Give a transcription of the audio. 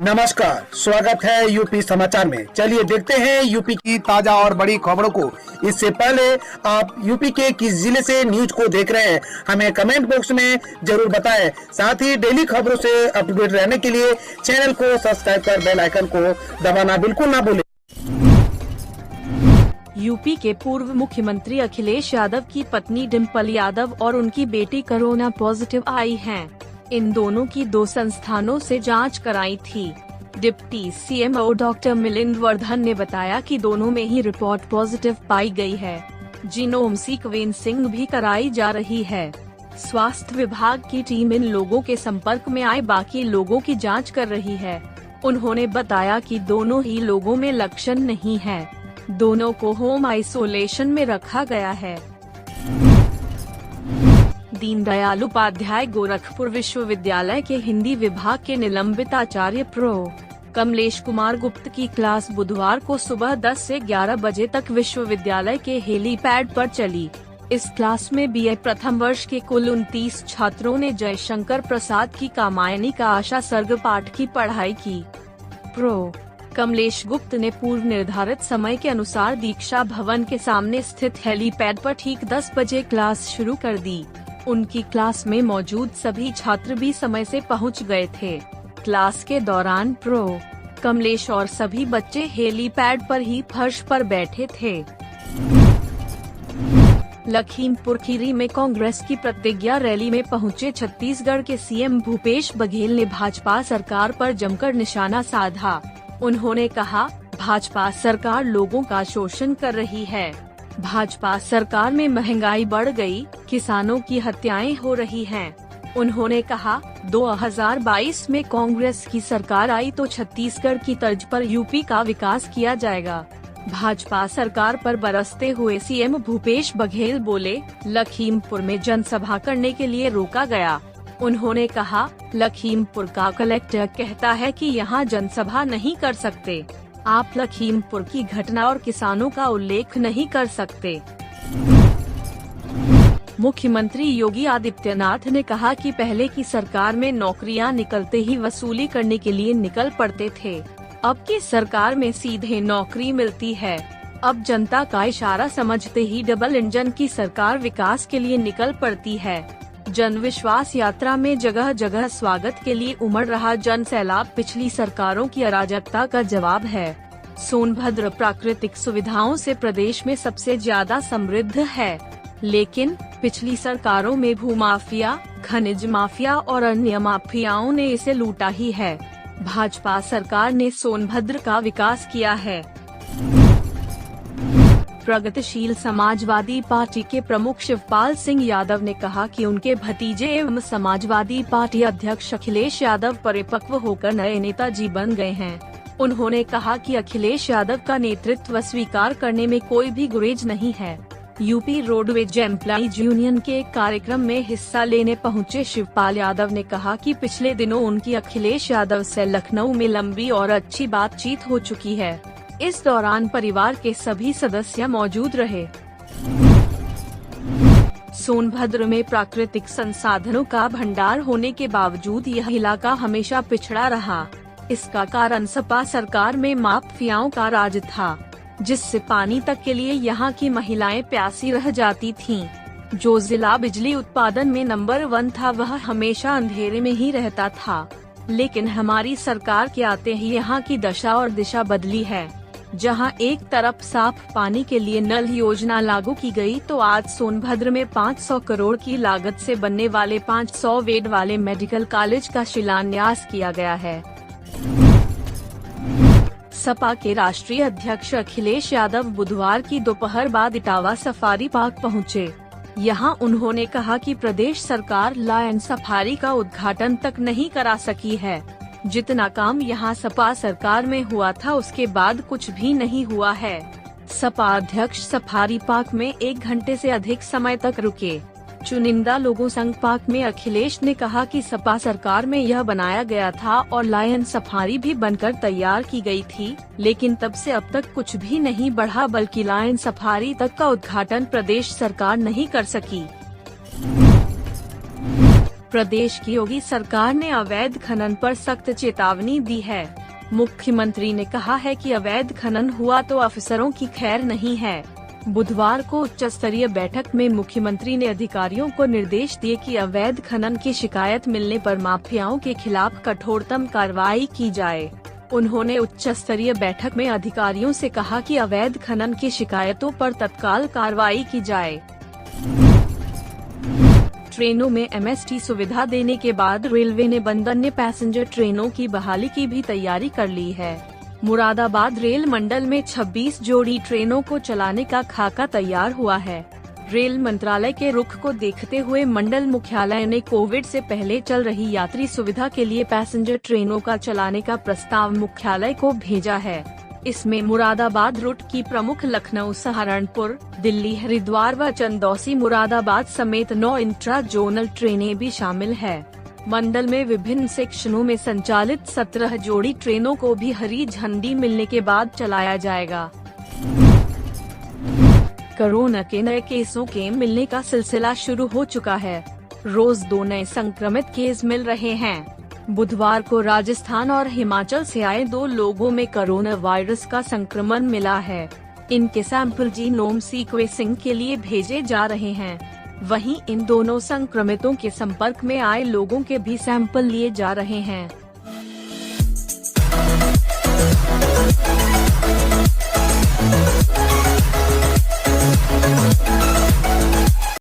नमस्कार, स्वागत है यूपी समाचार में। चलिए देखते हैं यूपी की ताजा और बड़ी खबरों को। इससे पहले आप यूपी के किस जिले से न्यूज को देख रहे हैं, हमें कमेंट बॉक्स में जरूर बताएं। साथ ही डेली खबरों से अपडेट रहने के लिए चैनल को सब्सक्राइब कर बेल आइकन को दबाना बिल्कुल ना भूलें। यूपी के पूर्व मुख्यमंत्री अखिलेश यादव की पत्नी डिम्पल यादव और उनकी बेटी कोरोना पॉजिटिव आई हैं। इन दोनों की 2 संस्थानों से जांच कराई थी। Deputy CMO doctor Milind Vardhan ने बताया कि दोनों में ही रिपोर्ट पॉजिटिव पाई गई है। जीनोम सीक्वेंसिंग भी कराई जा रही है। स्वास्थ्य विभाग की टीम इन लोगों के संपर्क में आए बाकी लोगों की जांच कर रही है। उन्होंने बताया कि दोनों ही लोगों में लक्षण नहीं है। दोनों को होम आइसोलेशन में रखा गया है। दीनदयाल उपाध्याय गोरखपुर विश्वविद्यालय के हिंदी विभाग के निलंबित आचार्य प्रो कमलेश कुमार गुप्त की क्लास बुधवार को सुबह 10 से 11 बजे तक विश्वविद्यालय के हेलीपैड पर चली। इस क्लास में बीए प्रथम वर्ष के कुल 29 छात्रों ने जयशंकर प्रसाद की कामायनी का आशा सर्ग पाठ की पढ़ाई की। प्रो कमलेश गुप्त ने पूर्व निर्धारित समय के अनुसार दीक्षा भवन के सामने स्थित हेलीपैड पर ठीक 10 बजे क्लास शुरू कर दी। उनकी क्लास में मौजूद सभी छात्र भी समय से पहुंच गए थे। क्लास के दौरान प्रो कमलेश और सभी बच्चे हेलीपैड पर ही फर्श पर बैठे थे। लखीमपुर खीरी में कांग्रेस की प्रतिज्ञा रैली में पहुंचे छत्तीसगढ़ के सीएम भूपेश बघेल ने भाजपा सरकार पर जमकर निशाना साधा। उन्होंने कहा, भाजपा सरकार लोगों का शोषण कर रही है। भाजपा सरकार में महंगाई बढ़ गई, किसानों की हत्याएं हो रही हैं। उन्होंने कहा, 2022 में कांग्रेस की सरकार आई तो छत्तीसगढ़ की तर्ज पर यूपी का विकास किया जाएगा। भाजपा सरकार पर बरसते हुए सीएम भूपेश बघेल बोले, लखीमपुर में जनसभा करने के लिए रोका गया। उन्होंने कहा, लखीमपुर का कलेक्टर कहता है कि यहाँ जनसभा नहीं कर सकते। आप लखीमपुर की घटना और किसानों का उल्लेख नहीं कर सकते। मुख्यमंत्री योगी आदित्यनाथ ने कहा कि पहले की सरकार में नौकरियां निकलते ही वसूली करने के लिए निकल पड़ते थे। अब की सरकार में सीधे नौकरी मिलती है। अब जनता का इशारा समझते ही डबल इंजन की सरकार विकास के लिए निकल पड़ती है। जन विश्वास यात्रा में जगह जगह स्वागत के लिए उमड़ रहा जन सैलाब पिछली सरकारों की अराजकता का जवाब है। सोनभद्र प्राकृतिक सुविधाओं से प्रदेश में सबसे ज्यादा समृद्ध है, लेकिन पिछली सरकारों में भूमाफिया, खनिज माफिया और अन्य माफियाओं ने इसे लूटा ही है। भाजपा सरकार ने सोनभद्र का विकास किया है। प्रगतिशील समाजवादी पार्टी के प्रमुख शिवपाल सिंह यादव ने कहा कि उनके भतीजे एवं समाजवादी पार्टी अध्यक्ष अखिलेश यादव परिपक्व होकर नए नेताजी बन गए हैं। उन्होंने कहा कि अखिलेश यादव का नेतृत्व स्वीकार करने में कोई भी गुरेज नहीं है। यूपी रोडवेज एम्प्लॉइज यूनियन के एक कार्यक्रम में हिस्सा लेने पहुंचे शिवपाल यादव ने कहा कि पिछले दिनों उनकी अखिलेश यादव से लखनऊ में लंबी और अच्छी बातचीत हो चुकी है। इस दौरान परिवार के सभी सदस्य मौजूद रहे। सोनभद्र में प्राकृतिक संसाधनों का भंडार होने के बावजूद यह इलाका हमेशा पिछड़ा रहा। इसका कारण सपा सरकार में माफियाओं का राज था, जिससे पानी तक के लिए यहाँ की महिलाएं प्यासी रह जाती थीं। जो जिला बिजली उत्पादन में नंबर 1 था वह हमेशा अंधेरे में ही रहता था। लेकिन हमारी सरकार के आते ही यहाँ की दशा और दिशा बदली है। जहां एक तरफ साफ पानी के लिए नल योजना लागू की गई, तो आज सोनभद्र में 500 करोड़ की लागत से बनने वाले 500 बेड वाले मेडिकल कॉलेज का शिलान्यास किया गया है। सपा के राष्ट्रीय अध्यक्ष अखिलेश यादव बुधवार की दोपहर बाद इटावा सफारी पार्क पहुंचे। यहां उन्होंने कहा कि प्रदेश सरकार लायन सफारी का उद्घाटन तक नहीं करा सकी है। जितना काम यहां सपा सरकार में हुआ था उसके बाद कुछ भी नहीं हुआ है। सपा अध्यक्ष सफारी पार्क में 1 घंटे से अधिक समय तक रुके। चुनिंदा लोगों संग पार्क में अखिलेश ने कहा कि सपा सरकार में यह बनाया गया था और लायन सफारी भी बनकर तैयार की गई थी, लेकिन तब से अब तक कुछ भी नहीं बढ़ा, बल्कि लायन सफारी तक का उद्घाटन प्रदेश सरकार नहीं कर सकी। प्रदेश की योगी सरकार ने अवैध खनन पर सख्त चेतावनी दी है। मुख्यमंत्री ने कहा है कि अवैध खनन हुआ तो अफसरों की खैर नहीं है। बुधवार को उच्च स्तरीय बैठक में मुख्यमंत्री ने अधिकारियों को निर्देश दिए कि अवैध खनन की शिकायत मिलने पर माफियाओं के खिलाफ कठोरतम कार्रवाई की जाए। उन्होंने उच्च स्तरीय बैठक में अधिकारियों से कहा कि अवैध खनन की शिकायतों पर तत्काल कार्रवाई की जाए। ट्रेनों में MST सुविधा देने के बाद रेलवे ने बंद अन्य पैसेंजर ट्रेनों की बहाली की भी तैयारी कर ली है। मुरादाबाद रेल मंडल में 26 जोड़ी ट्रेनों को चलाने का खाका तैयार हुआ है। रेल मंत्रालय के रुख को देखते हुए मंडल मुख्यालय ने कोविड से पहले चल रही यात्री सुविधा के लिए पैसेंजर ट्रेनों का चलाने का प्रस्ताव मुख्यालय को भेजा है। इसमें मुरादाबाद रूट की प्रमुख लखनऊ, सहारनपुर, दिल्ली, हरिद्वार व चंदौसी मुरादाबाद समेत 9 इंट्रा जोनल ट्रेनें भी शामिल है। मंडल में विभिन्न सेक्शनों में संचालित 17 जोड़ी ट्रेनों को भी हरी झंडी मिलने के बाद चलाया जाएगा। कोरोना के नए केसों के मिलने का सिलसिला शुरू हो चुका है। रोज 2 नए संक्रमित केस मिल रहे हैं। बुधवार को राजस्थान और हिमाचल से आए 2 लोगों में कोरोना वायरस का संक्रमण मिला है। इनके सैंपल जीनोम सीक्वेंसिंग के लिए भेजे जा रहे हैं। वहीं इन दोनों संक्रमितों के संपर्क में आए लोगों के भी सैंपल लिए जा रहे हैं।